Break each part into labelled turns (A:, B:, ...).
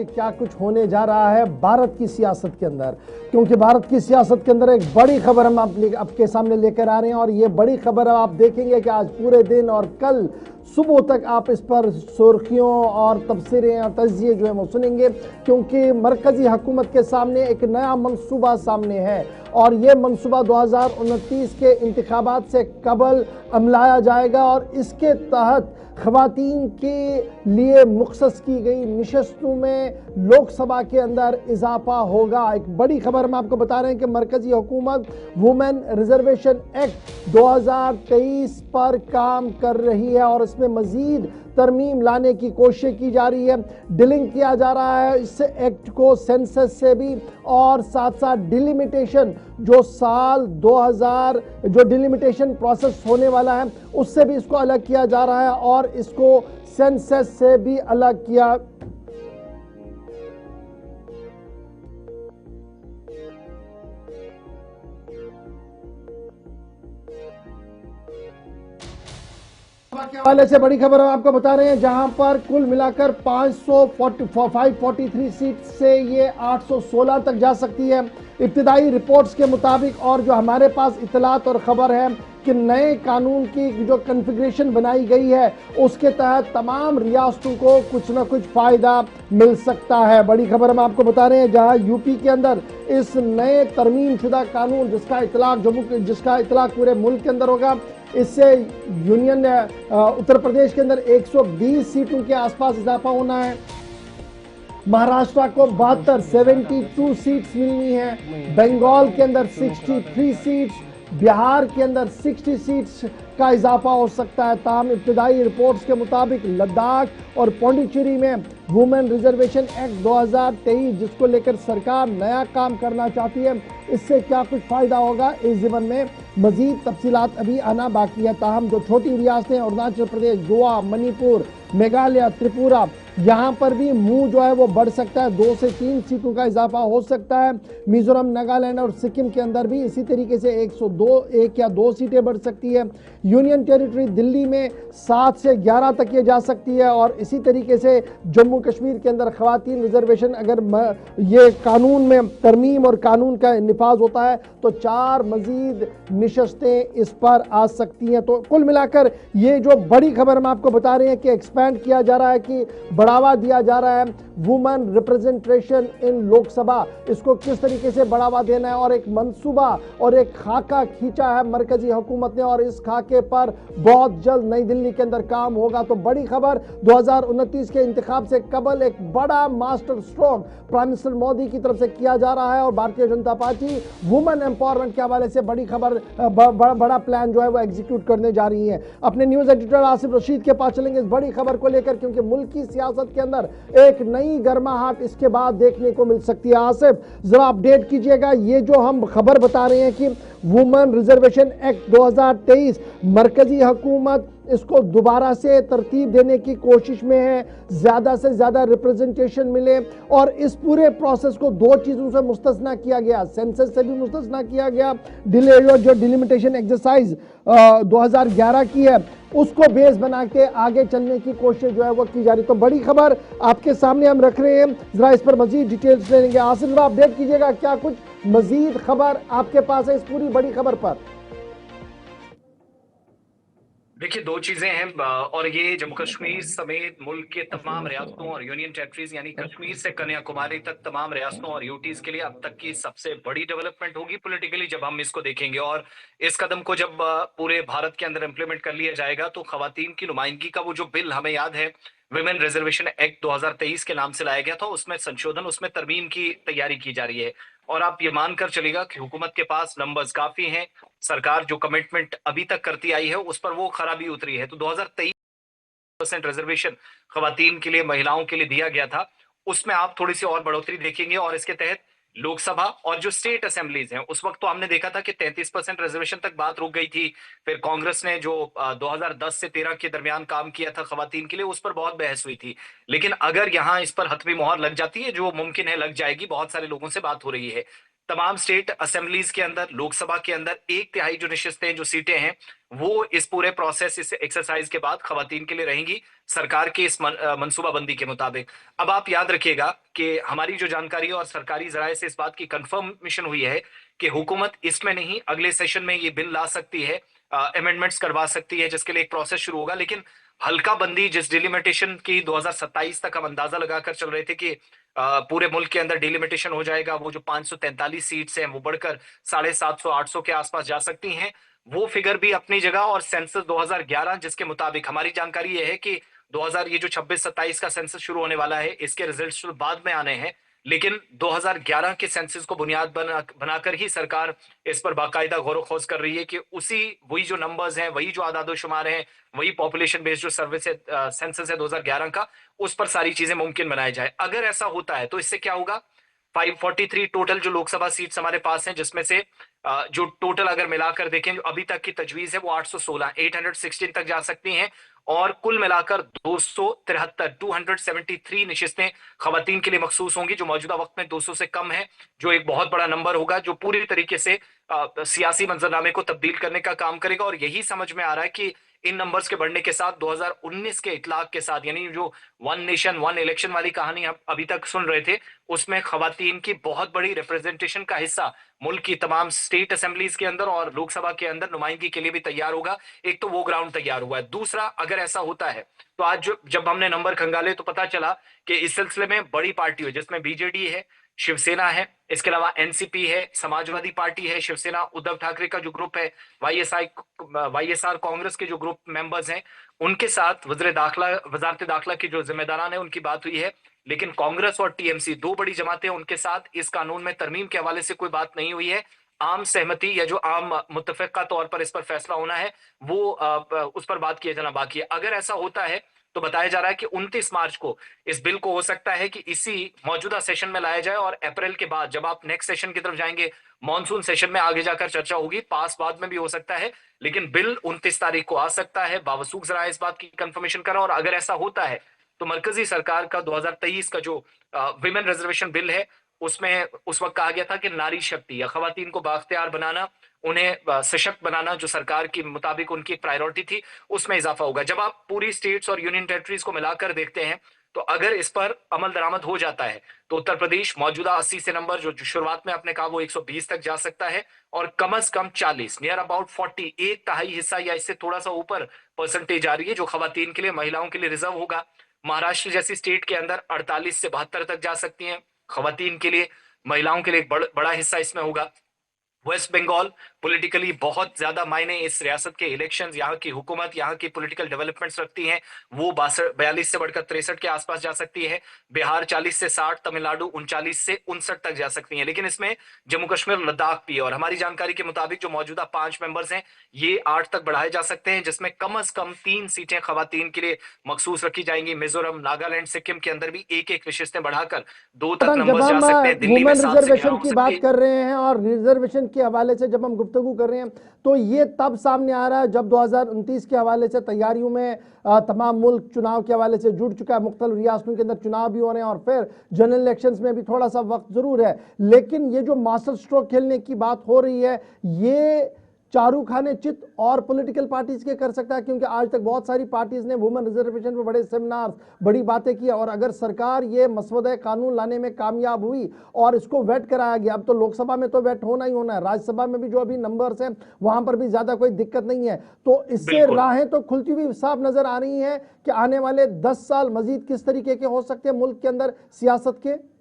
A: कि क्या कुछ होने जा रहा है भारत की सियासत के अंदर, क्योंकि भारत की सियासत के अंदर एक बड़ी खबर हम आपके सामने लेकर आ रहे हैं। और ये बड़ी खबर आप देखेंगे कि आज पूरे दिन और कल सुबह तक आप इस पर सुर्खियों और तबसरे और तजिए जो है वो सुनेंगे, क्योंकि मरकजी हुकूमत के सामने एक नया मंसूबा सामने है और ये मंसूबा 2029 के इंतखाबात से कबल अमलाया जाएगा और इसके तहत ख़वातीन के लिए मुख्सस की गई नशस्तों में लोकसभा के अंदर इजाफा होगा। एक बड़ी खबर हम आपको बता रहे हैं कि मरकजी हुकूमत वुमेन रिजर्वेशन एक्ट 2023 पर काम कर रही है और इसमें मजीद तरमीम लाने की कोशिश की जा रही है। डिलिंक किया जा रहा है इस एक्ट को सेंसस से भी, और साथ साथ डिलिमिटेशन जो साल 2000 जो डिलिमिटेशन प्रोसेस होने वाला है उससे भी इसको अलग किया जा रहा है और इसको सेंसस से भी अलग किया। के हवाले से बड़ी खबर हम आपको बता रहे हैं, जहां पर कुल मिलाकर 543 सीट से ये 816 तक जा सकती है इब्तिदाई रिपोर्ट्स के मुताबिक। और जो हमारे पास इतलात और खबर है कि नए कानून की जो कन्फिग्रेशन बनाई गई है उसके तहत तमाम रियासतों को कुछ ना कुछ फायदा मिल सकता है। बड़ी खबर हम आपको बता रहे हैं, जहां यूपी के अंदर इस नए तरमीम शुदा कानून जिसका इतलाक पूरे मुल्क के अंदर होगा, इससे यूनियन उत्तर प्रदेश के अंदर 120 सीटों के आसपास इजाफा होना है। महाराष्ट्र को 72 सीट्स मिलनी है, बंगाल के अंदर 63 सीट्स, बिहार के अंदर 60 सीट्स का इजाफा हो सकता है। ताहम इब्तिदाई रिपोर्ट्स के मुताबिक लद्दाख और पौंडीचेरी में वुमेन रिजर्वेशन एक्ट 2023 जिसको लेकर सरकार नया काम करना चाहती है, इससे क्या कुछ फायदा होगा इस ज़िमन में मजीद तफसीलात अभी आना बाकी है। ताहम जो छोटी रियासतें अरुणाचल प्रदेश, गोवा, मणिपुर, मेघालय, त्रिपुरा, यहाँ पर भी मुंह जो है वो बढ़ सकता है, 2 से 3 सीटों का इजाफा हो सकता है। मिजोरम, नागालैंड और सिक्किम के अंदर भी इसी तरीके से 1 या 2 सीटें बढ़ सकती है। यूनियन टेरिटरी दिल्ली में 7 से 11 तक ये जा सकती है और इसी तरीके से जम्मू कश्मीर के अंदर खवातीन रिजर्वेशन अगर ये कानून में तरमीम और कानून का निफाज होता है तो 4 मजीद निशस्तें इस पर आ सकती हैं। तो कुल मिलाकर ये जो बड़ी खबर हम आपको बता रहे हैं कि एक्सपैंड किया जा रहा है, कि बढ़ावा दिया जा रहा है वुमेन रिप्रेजेंटेशन इन लोकसभा, इसको किस तरीके से बढ़ावा देना है और एक मंसूबा और एक खाका खींचा है मरकजी हुकूमत ने और इस खाके पर बहुत जल्द नई दिल्ली के अंदर काम होगा। तो बड़ी खबर 2029 के इंतखाब से कबल एक बड़ा master stroke prime minister Modi की तरफ से किया जा रहा है और Bharatiya Janata party women empowerment के हवाले से बड़ी खबर बड़ा प्लान जो है वो एग्जीक्यूट करने जा रही है। अपने न्यूज एडिटर आसिफ रशीद के पास चलेंगे इस बड़ी खबर को लेकर, क्योंकि मुल्क की सियासत के अंदर एक नई गर्माहट इसके बाद देखने को मिल सकती है। आसिफ जरा अपडेट कीजिएगा, ये जो हम खबर बता रहे हैं कि वुमेन रिजर्वेशन एक्ट 2023 मरकजी हुकूमत इसको दोबारा से तरतीब देने की कोशिश में है, ज्यादा से ज्यादा रिप्रेजेंटेशन मिले, और इस पूरे प्रोसेस को 2 चीजों से मुस्तस्ना किया गया, सेंसस से भी मुस्तस्ना किया गया, जो डिलिमिटेशन एक्सरसाइज 2011 की है उसको बेस बना के आगे चलने की कोशिश जो है वो की जा रही। तो बड़ी खबर आपके सामने हम रख रहे हैं, जरा इस पर मजीद डिटेल्स लेंगे। आसिफ जरा अपडेट कीजिएगा, क्या कुछ मजीद खबर आपके पास है इस पूरी बड़ी खबर पर?
B: देखिए, 2 चीजें हैं और ये जम्मू कश्मीर समेत मुल्क के तमाम रियासतों और यूनियन टेरिटरीज यानी कश्मीर से कन्याकुमारी तक तमाम रियासतों और यूटीज के लिए अब तक की सबसे बड़ी डेवलपमेंट होगी पॉलिटिकली जब हम इसको देखेंगे। और इस कदम को जब पूरे भारत के अंदर इंप्लीमेंट कर लिया जाएगा तो खवातीन की नुमाइंदगी का वो जो बिल हमें याद है विमेन रिजर्वेशन एक्ट 2023 के नाम से लाया गया था, उसमें संशोधन, उसमें तरमीम की तैयारी की जा रही है। और आप ये मानकर चलेगा कि हुकूमत के पास नंबर्स काफी हैं, सरकार जो कमिटमेंट अभी तक करती आई है उस पर वो खराबी उतरी है। तो 2023% रिजर्वेशन खवातीन के लिए, महिलाओं के लिए दिया गया था, उसमें आप थोड़ी सी और बढ़ोतरी देखेंगे। और इसके तहत लोकसभा और जो स्टेट असेंबलीज हैं, उस वक्त तो हमने देखा था कि 33% रिजर्वेशन तक बात रुक गई थी। फिर कांग्रेस ने जो 2010 से 13 के दरमियान काम किया था खवातीन के लिए, उस पर बहुत बहस हुई थी। लेकिन अगर यहां इस पर हतमी मोहर लग जाती है, जो मुमकिन है लग जाएगी, बहुत सारे लोगों से बात हो रही है, तमाम स्टेट असेंबलीज के अंदर, लोकसभा के अंदर 1/3 जो निश्चित जो सीटें हैं वो इस पूरे प्रोसेस, इस एक्सरसाइज के बाद खवातीन के लिए रहेंगी, सरकार के इस मनसूबाबंदी के मुताबिक। अब आप याद रखिएगा कि हमारी जो जानकारी है और सरकारी जराये से इस बात की कंफर्मेशन हुई है कि हुकूमत इसमें नहीं, अगले सेशन में ये बिल ला सकती है, अमेंडमेंट्स करवा सकती है, जिसके लिए एक प्रोसेस शुरू होगा। लेकिन हल्का बंदी जिस डिलिमिटेशन की 2027 तक हम अंदाजा लगाकर चल रहे थे कि पूरे मुल्क के अंदर डिलिमिटेशन हो जाएगा, वो जो 543 सीट्स हैं वो बढ़कर 750 800 के आसपास जा सकती हैं, वो फिगर भी अपनी जगह। और सेंसस 2011 जिसके मुताबिक हमारी जानकारी ये है कि 2000 ये जो 26-27 का सेंसस शुरू होने वाला है, इसके रिजल्ट्स तो बाद में आने हैं, लेकिन 2011 के सेंसस को बुनियाद बनाकर ही सरकार इस पर बाकायदा गौर खोज कर रही है कि वही जो नंबर्स हैं, वही जो आदादोशुमार हैं, वही पॉपुलेशन बेस्ड जो सर्विस है, सेंसस है 2011 का, उस पर सारी चीजें मुमकिन बनाई जाए। अगर ऐसा होता है तो इससे क्या होगा, 543 टोटल जो लोकसभा सीट्स हमारे पास हैं, जिसमें से जो टोटल अगर मिलाकर देखें जो अभी तक की तजवीज है वो 816 तक जा सकती हैं, और कुल मिलाकर 273 नशिस्तें खवातीन के लिए मखसूस होंगी, जो मौजूदा वक्त में 200 से कम है, जो एक बहुत बड़ा नंबर होगा, जो पूरी तरीके से सियासी मंजरनामे को तब्दील करने का काम करेगा। और यही समझ में आ रहा है कि इन नंबर्स के बढ़ने के साथ 2019 के इतलाक के साथ, यानी जो वन नेशन वन इलेक्शन वाली कहानी हम अभी तक सुन रहे थे, उसमें खवातीन की बहुत बड़ी रिप्रेजेंटेशन का हिस्सा मुल्क की तमाम स्टेट असेंबलीज के अंदर और लोकसभा के अंदर नुमाइंदगी के लिए भी तैयार होगा। एक तो वो ग्राउंड तैयार हुआ है। दूसरा, अगर ऐसा होता है तो आज जब हमने नंबर खंगाले तो पता चला कि इस सिलसिले में बड़ी पार्टी है, जिसमें बीजेडी है, शिवसेना है, इसके अलावा एनसीपी है, समाजवादी पार्टी है, शिवसेना उद्धव ठाकरे का जो ग्रुप है, वाईएसआर कांग्रेस के जो ग्रुप मेंबर्स हैं, उनके साथ वजारत दाखिला की जो जिम्मेदारान है उनकी बात हुई है। लेकिन कांग्रेस और टीएमसी, दो बड़ी जमातें, उनके साथ इस कानून में तरमीम के हवाले से कोई बात नहीं हुई है। आम सहमति या जो आम मुत्तफिका तौर पर इस पर फैसला होना है, वो उस पर बात किया जाना बाकी है। अगर ऐसा होता है तो बताया जा रहा है कि 29 मार्च को इस बिल को हो सकता है कि इसी मौजूदा सेशन में लाया जाए, और अप्रैल के बाद जब आप नेक्स्ट सेशन की तरफ जाएंगे, मॉनसून सेशन में आगे जाकर चर्चा होगी, पास बाद में भी हो सकता है, लेकिन बिल 29 तारीख को आ सकता है। बावसूख जरा इस बात की कंफर्मेशन करा, और अगर ऐसा होता है तो मरकजी सरकार का 2023 का जो विमेन रिजर्वेशन बिल है, उसमें उस वक्त कहा गया था कि नारी शक्ति या खवातीन को बाख्तियार बनाना, उन्हें सशक्त बनाना, जो सरकार के मुताबिक उनकी एक प्रायोरिटी थी, उसमें इजाफा होगा। जब आप पूरी स्टेट्स और यूनियन टेरिटरीज को मिलाकर देखते हैं, तो अगर इस पर अमल दरामद हो जाता है तो उत्तर प्रदेश मौजूदा 80 से नंबर जो शुरुआत में आपने कहा वो 120 तक जा सकता है, और कम से कम 40, नियर अबाउट 40, 1/3 हिस्सा या इससे थोड़ा सा ऊपर परसेंटेज आ रही है जो खवातीन के लिए, महिलाओं के लिए रिजर्व होगा। महाराष्ट्र जैसी स्टेट के अंदर 48 से 72 तक जा सकती हैं खवातीन के लिए, महिलाओं के लिए एक बड़ा हिस्सा इसमें होगा। वेस्ट बंगाल पॉलिटिकली बहुत ज्यादा मायने इस रियासत के इलेक्शंस, यहाँ की हुकूमत, यहाँ की पॉलिटिकल डेवलपमेंट्स रखती हैं, वो 42 से बढ़कर 63 के आसपास जा सकती है। बिहार 40 से 60, तमिलनाडु 39 से 59 तक जा सकती है। लेकिन इसमें जम्मू कश्मीर, लद्दाख भी है, और हमारी जानकारी के मुताबिक जो मौजूदा 5 मेंबर्स हैं, ये 8 तक बढ़ाए जा सकते हैं, जिसमें कम से कम 3 सीटें खवातीन के लिए मखसूस रखी जाएंगी। मिजोरम, नागालैंड, सिक्किम के अंदर भी एक नशिस्तें बढ़ाकर 2 तक
A: जब
B: नंबर जा
A: हम
B: सकते हैं। दिल्ली में
A: वुमेन
B: 7 से 11
A: रिजर्वेशन
B: हो
A: की बात
B: सकती है।
A: कर रहे हैं और रिजर्वेशन के हवाले से जब हम गुफ्तगू कर रहे हैं, तो ये तब सामने आ रहा है जब 2029 के हवाले से तैयारियों में तमाम मुल्क चुनाव के हवाले से जुड़ चुका है, मुख्तलिफ रियासतों के अंदर चुनाव भी हो रहे हैं, और फिर जनरल इलेक्शंस में भी थोड़ा सा वक्त जरूर है। लेकिन ये जो मास्टर स्ट्रोक खेलने की बात हो रही है, ये चारू खाने चित और पॉलिटिकल पार्टीज के कर सकता है, क्योंकि आज तक बहुत सारी पार्टीज ने वुमेन रिजर्वेशन पर बड़े सेमिनार, बड़ी बातें की, और अगर सरकार ये मसवदा कानून लाने में कामयाब हुई और इसको वेट कराया गया, अब तो लोकसभा में तो वेट होना ही होना है, राज्यसभा में भी जो अभी नंबर्स हैं वहां पर भी ज्यादा कोई दिक्कत नहीं है, तो इससे राहें तो खुलती हुई साफ नजर आ रही हैं कि आने वाले 10 साल मजीद किस तरीके के हो सकते हैं मुल्क के अंदर सियासत के।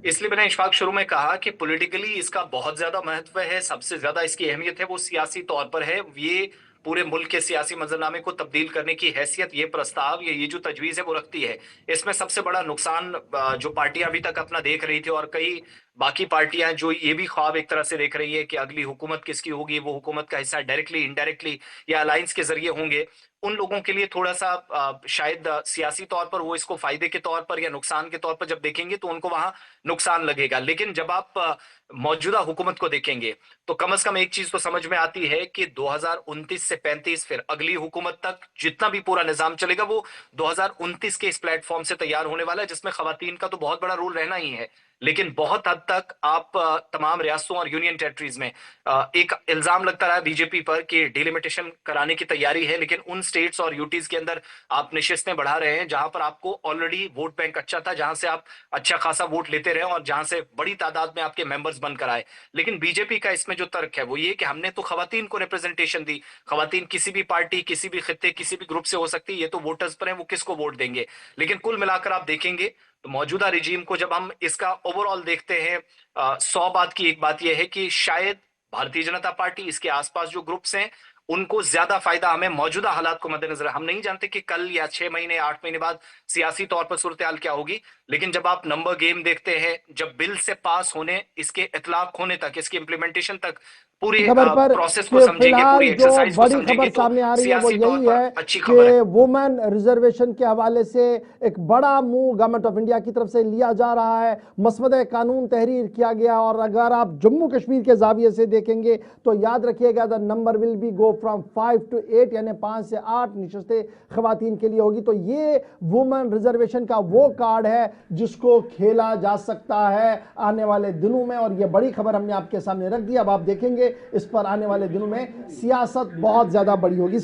B: इसलिए मैंने इशफाक शुरू में कहा कि पॉलिटिकली इसका बहुत ज्यादा महत्व है, सबसे ज्यादा इसकी अहमियत है वो सियासी तौर पर है। ये पूरे मुल्क के सियासी मंजरनामे को तब्दील करने की हैसियत ये प्रस्ताव, ये जो तजवीज है वो रखती है। इसमें सबसे बड़ा नुकसान जो पार्टियां अभी तक अपना देख रही थी, और कई बाकी पार्टियां जो ये भी ख्वाब एक तरह से देख रही है कि अगली हुकूमत किसकी होगी, वो हुकूमत का हिस्सा डायरेक्टली, इनडायरेक्टली या अलायंस के जरिए होंगे, उन लोगों के लिए थोड़ा सा शायद सियासी तौर पर वो इसको फायदे के तौर पर या नुकसान के तौर पर जब देखेंगे तो उनको वहां नुकसान लगेगा। लेकिन जब आप मौजूदा हुकूमत को देखेंगे तो कम से कम एक चीज तो समझ में आती है कि 2029 से 35 फिर अगली हुकूमत तक जितना भी पूरा निजाम चलेगा वो 2029 के इस प्लेटफॉर्म से तैयार होने वाला है, जिसमें खवातीन का तो बहुत बड़ा रोल रहना ही है। लेकिन बहुत हद तक आप तमाम रियासतों और यूनियन टेरिटरीज में एक इल्जाम लगता रहा बीजेपी पर कि डिलिमिटेशन कराने की तैयारी है, लेकिन उन स्टेट्स और यूटीज के अंदर आप नशिस्तें बढ़ा रहे हैं जहां पर आपको ऑलरेडी वोट बैंक अच्छा था, जहां से आप अच्छा खासा वोट लेते रहे और जहां से बड़ी तादाद में आपके मेंबर्स बनकर आए। लेकिन बीजेपी का इसमें जो तर्क है वो ये कि हमने तो खवातीन को रिप्रेजेंटेशन दी, खवातीन किसी भी पार्टी, किसी भी खित्ते, किसी भी ग्रुप से हो सकती है, ये तो वोटर्स पर है वो किसको वोट देंगे। लेकिन कुल मिलाकर आप देखेंगे तो मौजूदा रिजीम को जब हम इसका ओवरऑल देखते हैं, 100 बात की एक बात यह है कि शायद भारतीय जनता पार्टी, इसके आसपास जो ग्रुप्स हैं, उनको ज्यादा फायदा हमें मौजूदा हालात को मद्देनजर, हम नहीं जानते कि कल या 6 महीने 8 महीने बाद सियासी तौर पर सूरत हाल क्या होगी, लेकिन जब आप नंबर गेम देखते हैं, जब बिल से पास होने, इसके इतलाक होने तक, इसके इम्प्लीमेंटेशन तक पूरे
A: खबर पर
B: प्रोसेस को
A: कि
B: समझेंगे,
A: फिलहाल
B: पूरी
A: जो
B: एक्सरसाइज को
A: बड़ी
B: समझेंगे,
A: खबर
B: तो
A: सामने आ रही है वो
B: सियासी तौर
A: यही
B: पर
A: है
B: अच्छी खबर है।
A: कि वुमेन रिजर्वेशन के हवाले से एक बड़ा मूव गवर्नमेंट ऑफ इंडिया की तरफ से लिया जा रहा है। मसवदे कानून तहरीर किया गया और अगर आप जम्मू कश्मीर के जाविये से देखेंगे तो याद रखिएगा the number will be go from 5 to 8, यानी 5 से 8 नशस्तें खवातीन के लिए होगी। तो ये वुमेन रिजर्वेशन का वो कार्ड है जिसको खेला जा सकता है आने वाले दिनों में, और ये बड़ी खबर हमने आपके सामने रख दी। अब आप देखेंगे इस पर आने वाले दिनों में सियासत बहुत ज्यादा बड़ी होगी।